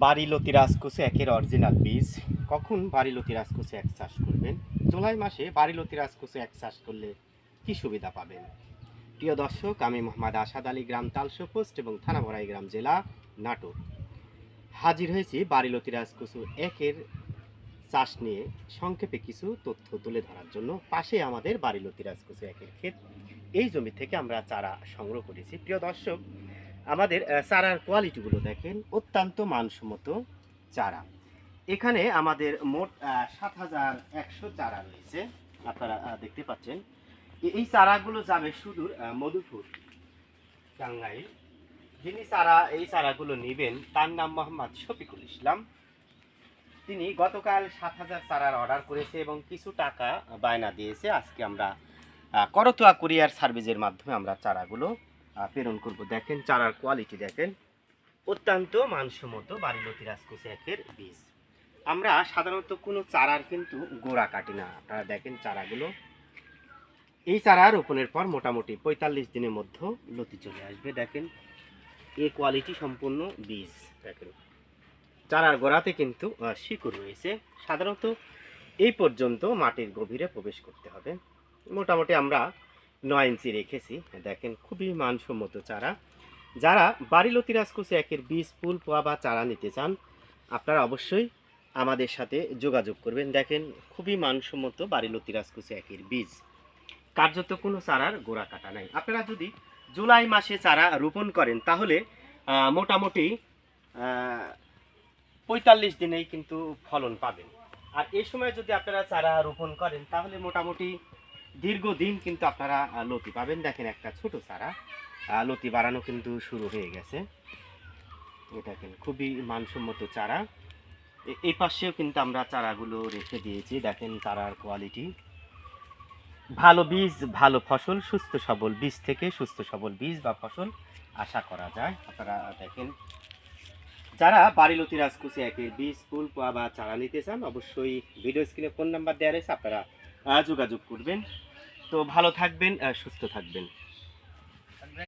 বারিলতি রাজকচু একের অরিজিনাল বীজ। কখন বারিলতি রাজকচু এক চাষ করবেন? জুলাই মাসে বারিলতি রাজকচু এক চাষ করলে কি সুবিধা পাবেন? প্রিয় দর্শক, আমি মোহাম্মদ আসাদ আলী, গ্রাম তালশো পোস্ট এবং থানা বড়াইগ্রাম, জেলা নাটোর। হাজির হয়েছি বারিলতি রাজকচু একের চাষ নিয়ে সংক্ষেপে কিছু তথ্য তুলে ধরার জন্য। পাশে আমাদের বারিলতি রাজকচু একের ক্ষেত। এই জমি থেকে আমরা চারা সংগ্রহ করেছি। প্রিয় দর্শক, আমাদের চারার কোয়ালিটিগুলো দেখেন, অত্যন্ত মানসম্মত চারা। এখানে আমাদের মোট ৭,১০০ চারা রয়েছে, আপনারা দেখতে পাচ্ছেন। এই চারাগুলো যাবে সুদূর মধুপুর, টাঙ্গাইল। যিনি এই চারাগুলো নেবেন তার নাম মোহাম্মদ শফিকুল ইসলাম। তিনি গতকাল ৭,০০০ চারার অর্ডার করেছে এবং কিছু টাকা বায়না দিয়েছে। আজকে আমরা করতোয়া কুরিয়ার সার্ভিসের মাধ্যমে আমরা চারাগুলো প্রেরণ করব। দেখেন চারার কোয়ালিটি দেখেন, অত্যন্ত মানসম্মত বারিলতি রাজকচু একের বীজ। আমরা সাধারণত কোনো চারার কিন্তু গোড়া কাটি না। আপনারা দেখেন চারাগুলো, এই চারা রোপণের পর মোটামুটি ৪৫ দিনের মধ্যে লতি চলে আসবে। দেখেন এই কোয়ালিটি সম্পূর্ণ বীজ। দেখেন চারার গোড়াতে কিন্তু শিকড় রয়েছে। সাধারণত এই পর্যন্ত মাটির গভীরে প্রবেশ করতে হবে। মোটামুটি আমরা ৯ ইঞ্চি রেখেছি। দেখেন খুবই মানসম্মত চারা। যারা বারিলতি রাজকচু একের বীজ, ফুল, পোয়া বা চারা নিতে চান, আপনারা অবশ্যই আমাদের সাথে যোগাযোগ করবেন। দেখেন খুবই মানসম্মত বারিলতি রাজকচু একের বীজ। কার্যত কোনো চারার গোড়া কাটা নাই। আপনারা যদি জুলাই মাসে চারা রোপণ করেন তাহলে মোটামুটি ৪৫ দিনেই কিন্তু ফলন পাবেন। আর এই সময় যদি আপনারা চারা রোপণ করেন তাহলে মোটামুটি দীর্ঘদিন কিন্তু আপনারা লতি পাবেন। দেখেন একটা ছোট চারা, লতি বাড়ানো কিন্তু শুরু হয়ে গেছে। দেখেন খুবই মানসম্মত চারা। এই পাশেও কিন্তু আমরা চারাগুলো রেখে দিয়েছি। দেখেন চারার কোয়ালিটি ভালো। বীজ ভালো ফসল, সুস্থ সবল বীজ থেকে সুস্থ সবল বীজ বা ফসল আশা করা যায়। আপনারা দেখেন, যারা বারিলতি রাজকচু একের বীজ, ফুল, পোয়া বা চারা নিতে চান অবশ্যই ভিডিও স্ক্রিনে ফোন নাম্বার দেওয়া রয়েছে, আপনারা যোগাযোগ করবেন। তো ভালো থাকবেন, সুস্থ থাকবেন।